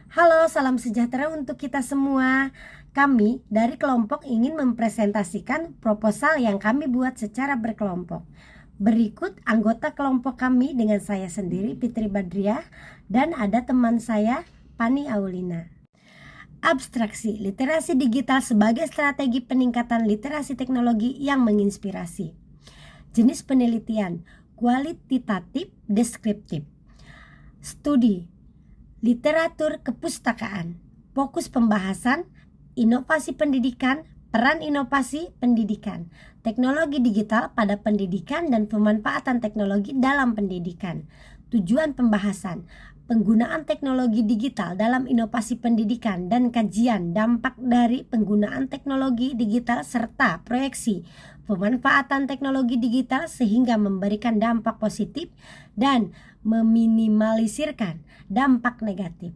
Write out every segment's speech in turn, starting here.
Halo, salam sejahtera untuk kita semua. Kami dari kelompok ingin mempresentasikan proposal yang kami buat secara berkelompok. Berikut anggota kelompok kami dengan saya sendiri, Fitri Badriah, dan ada teman saya, Pani Aulina. Abstraksi literasi digital sebagai strategi peningkatan literasi teknologi yang menginspirasi. Jenis penelitian, kualitatif, deskriptif. Studi literatur kepustakaan, fokus pembahasan, inovasi pendidikan, peran inovasi pendidikan, teknologi digital pada pendidikan dan pemanfaatan teknologi dalam pendidikan. Tujuan pembahasan, penggunaan teknologi digital dalam inovasi pendidikan dan kajian dampak dari penggunaan teknologi digital serta proyeksi pemanfaatan teknologi digital sehingga memberikan dampak positif dan meminimalisirkan dampak negatif.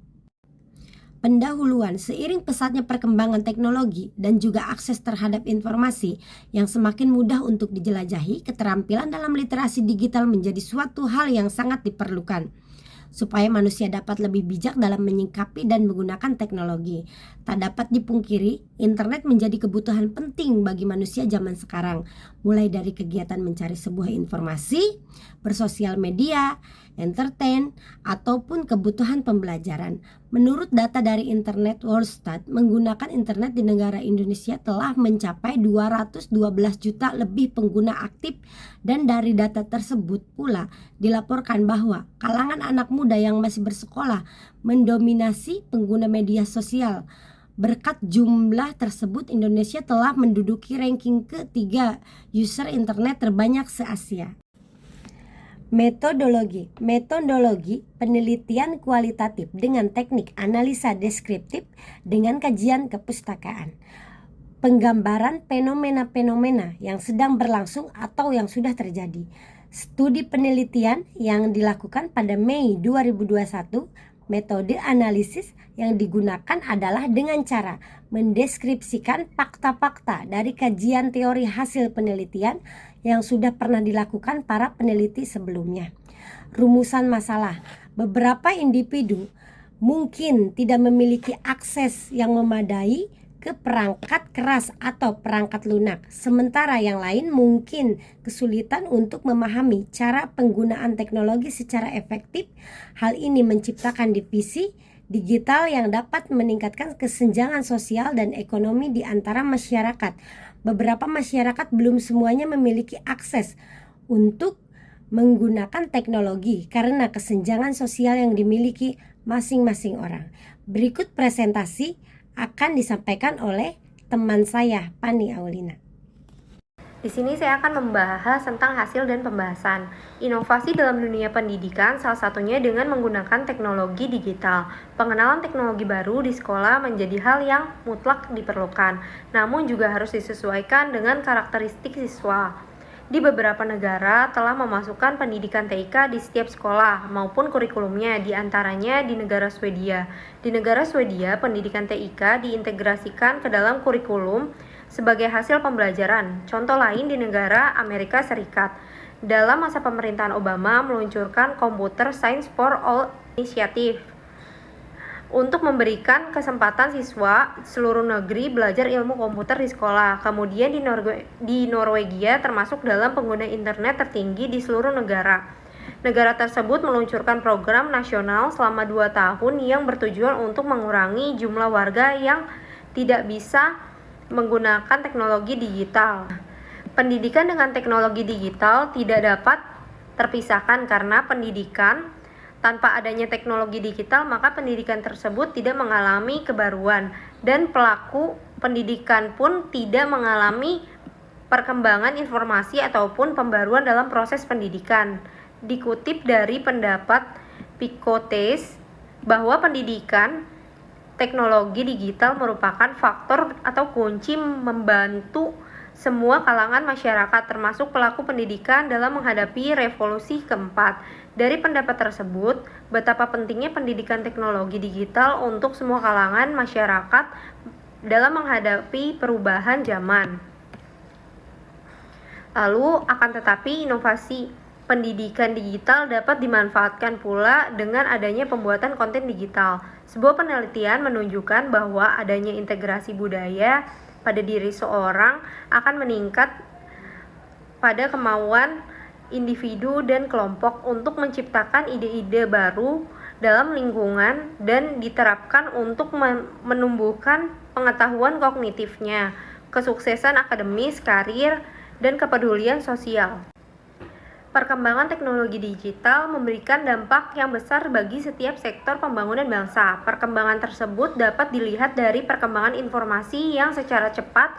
Pendahuluan, seiring pesatnya perkembangan teknologi dan juga akses terhadap informasi yang semakin mudah untuk dijelajahi, keterampilan dalam literasi digital menjadi suatu hal yang sangat diperlukan supaya manusia dapat lebih bijak dalam menyikapi dan menggunakan teknologi. Tak dapat dipungkiri, internet menjadi kebutuhan penting bagi manusia zaman sekarang, mulai dari kegiatan mencari sebuah informasi, bersosial media, entertain, ataupun kebutuhan pembelajaran. Menurut data dari Internet Worldstat, menggunakan internet di negara Indonesia telah mencapai 212 juta lebih pengguna aktif, dan dari data tersebut pula dilaporkan bahwa kalangan anak muda yang masih bersekolah mendominasi pengguna media sosial. Berkat jumlah tersebut, Indonesia telah menduduki ranking ketiga user internet terbanyak se-Asia. Metodologi penelitian kualitatif dengan teknik analisa deskriptif dengan kajian kepustakaan. Penggambaran fenomena-fenomena yang sedang berlangsung atau yang sudah terjadi. Studi penelitian yang dilakukan pada Mei 2021. Metode analisis yang digunakan adalah dengan cara mendeskripsikan fakta-fakta dari kajian teori hasil penelitian yang sudah pernah dilakukan para peneliti sebelumnya. Rumusan masalah, beberapa individu mungkin tidak memiliki akses yang memadai ke perangkat keras atau perangkat lunak, sementara yang lain mungkin kesulitan untuk memahami cara penggunaan teknologi secara efektif. Hal ini menciptakan divisi digital yang dapat meningkatkan kesenjangan sosial dan ekonomi di antara masyarakat. Beberapa masyarakat belum semuanya memiliki akses untuk menggunakan teknologi karena kesenjangan sosial yang dimiliki masing-masing orang. Berikut presentasi akan disampaikan oleh teman saya, Pani Aulina. Di sini saya akan membahas tentang hasil dan pembahasan. Inovasi dalam dunia pendidikan salah satunya dengan menggunakan teknologi digital. Pengenalan teknologi baru di sekolah menjadi hal yang mutlak diperlukan, namun juga harus disesuaikan dengan karakteristik siswa. Di beberapa negara telah memasukkan pendidikan TIK di setiap sekolah maupun kurikulumnya, di antaranya di negara Swedia. Di negara Swedia, pendidikan TIK diintegrasikan ke dalam kurikulum sebagai hasil pembelajaran. Contoh lain di negara Amerika Serikat. Dalam masa pemerintahan Obama meluncurkan Computer Science for All Initiative untuk memberikan kesempatan siswa seluruh negeri belajar ilmu komputer di sekolah. Kemudian di Norwegia termasuk dalam pengguna internet tertinggi di seluruh negara. Negara tersebut meluncurkan program nasional selama 2 tahun yang bertujuan untuk mengurangi jumlah warga yang tidak bisa menggunakan teknologi digital. Pendidikan dengan teknologi digital tidak dapat terpisahkan karena pendidikan tanpa adanya teknologi digital, maka pendidikan tersebut tidak mengalami kebaruan dan pelaku pendidikan pun tidak mengalami perkembangan informasi ataupun pembaruan dalam proses pendidikan. Dikutip dari pendapat Picotes bahwa pendidikan teknologi digital merupakan faktor atau kunci membantu semua kalangan masyarakat termasuk pelaku pendidikan dalam menghadapi revolusi keempat. Dari pendapat tersebut, betapa pentingnya pendidikan teknologi digital untuk semua kalangan masyarakat dalam menghadapi perubahan zaman. Lalu akan tetapi inovasi pendidikan digital dapat dimanfaatkan pula dengan adanya pembuatan konten digital. Sebuah penelitian menunjukkan bahwa adanya integrasi budaya pada diri seorang akan meningkat pada kemauan individu dan kelompok untuk menciptakan ide-ide baru dalam lingkungan dan diterapkan untuk menumbuhkan pengetahuan kognitifnya, kesuksesan akademis, karir, dan kepedulian sosial. Perkembangan teknologi digital memberikan dampak yang besar bagi setiap sektor pembangunan bangsa. Perkembangan tersebut dapat dilihat dari perkembangan informasi yang secara cepat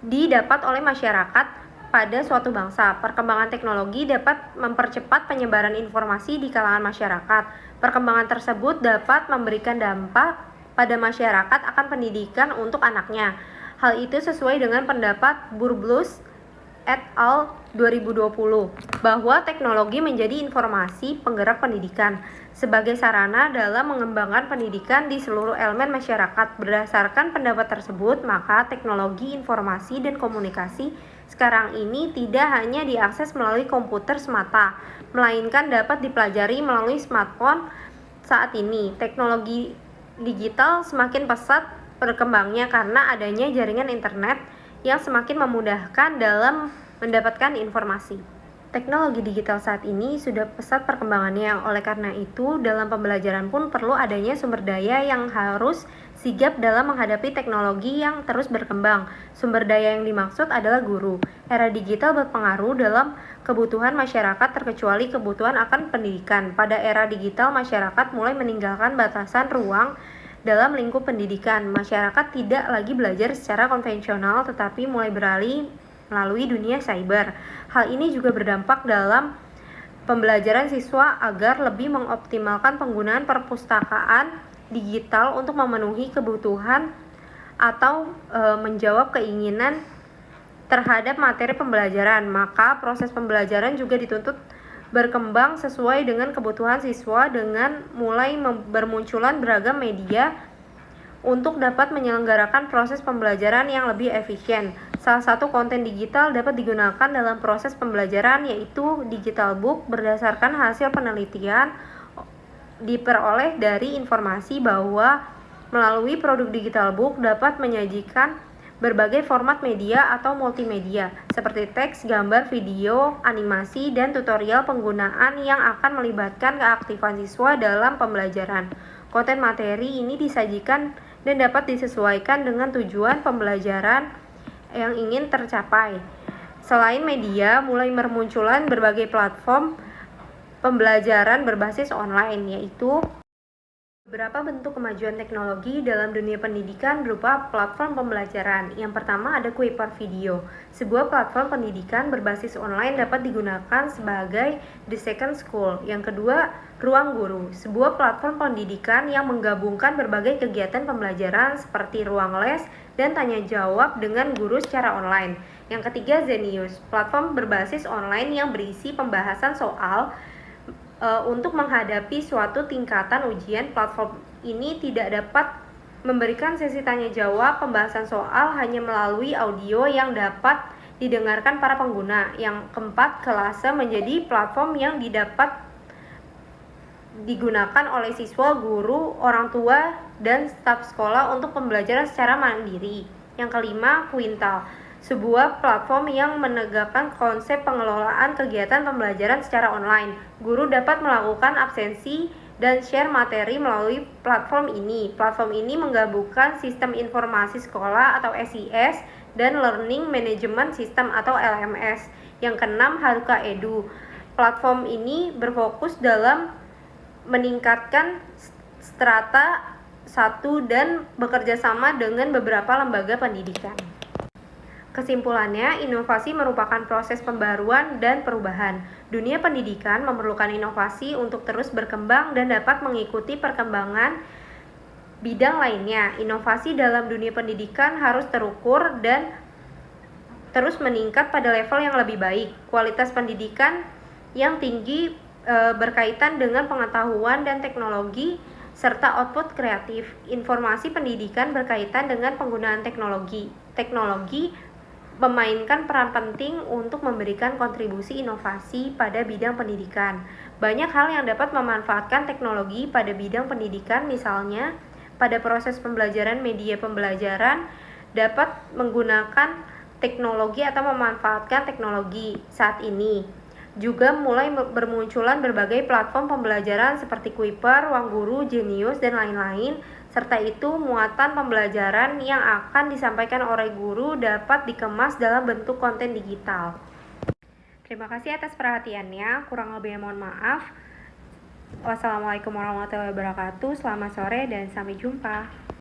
didapat oleh masyarakat pada suatu bangsa. Perkembangan teknologi dapat mempercepat penyebaran informasi di kalangan masyarakat. Perkembangan tersebut dapat memberikan dampak pada masyarakat akan pendidikan untuk anaknya. Hal itu sesuai dengan pendapat Burblus et al. 2020 bahwa teknologi menjadi informasi penggerak pendidikan sebagai sarana dalam mengembangkan pendidikan di seluruh elemen masyarakat. Berdasarkan pendapat tersebut, maka teknologi informasi dan komunikasi sekarang ini tidak hanya diakses melalui komputer semata, melainkan dapat dipelajari melalui smartphone saat ini. Teknologi digital semakin pesat berkembangnya karena adanya jaringan internet yang semakin memudahkan dalam mendapatkan informasi. Teknologi digital saat ini sudah pesat perkembangannya, oleh karena itu dalam pembelajaran pun perlu adanya sumber daya yang harus sigap dalam menghadapi teknologi yang terus berkembang. Sumber daya yang dimaksud adalah guru. Era digital berpengaruh dalam kebutuhan masyarakat terkecuali kebutuhan akan pendidikan. Pada era digital, masyarakat mulai meninggalkan batasan ruang dalam lingkup pendidikan. Masyarakat tidak lagi belajar secara konvensional tetapi mulai beralih melalui dunia cyber. Hal ini juga berdampak dalam pembelajaran siswa agar lebih mengoptimalkan penggunaan perpustakaan digital untuk memenuhi kebutuhan atau menjawab keinginan terhadap materi pembelajaran. Maka proses pembelajaran juga dituntut berkembang sesuai dengan kebutuhan siswa dengan mulai bermunculan beragam media untuk dapat menyelenggarakan proses pembelajaran yang lebih efisien. Salah satu konten digital dapat digunakan dalam proses pembelajaran yaitu digital book. Berdasarkan hasil penelitian diperoleh dari informasi bahwa melalui produk digital book dapat menyajikan berbagai format media atau multimedia seperti teks, gambar, video, animasi, dan tutorial penggunaan yang akan melibatkan keaktifan siswa dalam pembelajaran. Konten materi ini disajikan dan dapat disesuaikan dengan tujuan pembelajaran yang ingin tercapai. Selain media, mulai bermunculan berbagai platform pembelajaran berbasis online, yaitu beberapa bentuk kemajuan teknologi dalam dunia pendidikan berupa platform pembelajaran. Yang pertama ada Kuiper Video. Sebuah platform pendidikan berbasis online dapat digunakan sebagai the second school. Yang kedua, Ruang Guru. Sebuah platform pendidikan yang menggabungkan berbagai kegiatan pembelajaran seperti ruang les dan tanya jawab dengan guru secara online. Yang ketiga, Zenius. Platform berbasis online yang berisi pembahasan soal untuk menghadapi suatu tingkatan ujian. Platform ini tidak dapat memberikan sesi tanya jawab pembahasan soal hanya melalui audio yang dapat didengarkan para pengguna. Yang keempat, Kelase menjadi platform yang digunakan oleh siswa, guru, orang tua, dan staf sekolah untuk pembelajaran secara mandiri. Yang kelima, Quintal. Sebuah platform yang menegakkan konsep pengelolaan kegiatan pembelajaran secara online. Guru dapat melakukan absensi dan share materi melalui platform ini. Platform ini menggabungkan sistem informasi sekolah atau SIS dan Learning Management System atau LMS. Yang keenam, Haruka Edu. Platform ini berfokus dalam meningkatkan strata 1 dan bekerja sama dengan beberapa lembaga pendidikan. Kesimpulannya, inovasi merupakan proses pembaruan dan perubahan. Dunia pendidikan memerlukan inovasi untuk terus berkembang dan dapat mengikuti perkembangan bidang lainnya. Inovasi dalam dunia pendidikan harus terukur dan terus meningkat pada level yang lebih baik. Kualitas pendidikan yang tinggi berkaitan dengan pengetahuan dan teknologi serta output kreatif. Informasi pendidikan berkaitan dengan penggunaan teknologi memainkan peran penting untuk memberikan kontribusi inovasi pada bidang pendidikan. Banyak hal yang dapat memanfaatkan teknologi pada bidang pendidikan, misalnya pada proses pembelajaran media pembelajaran dapat menggunakan teknologi atau memanfaatkan teknologi saat ini. Juga mulai bermunculan berbagai platform pembelajaran seperti Kuiper, Ruangguru, Genius, dan lain-lain. Serta itu, muatan pembelajaran yang akan disampaikan oleh guru dapat dikemas dalam bentuk konten digital. Terima kasih atas perhatiannya. Kurang lebihnya mohon maaf. Wassalamualaikum warahmatullahi wabarakatuh. Selamat sore dan sampai jumpa.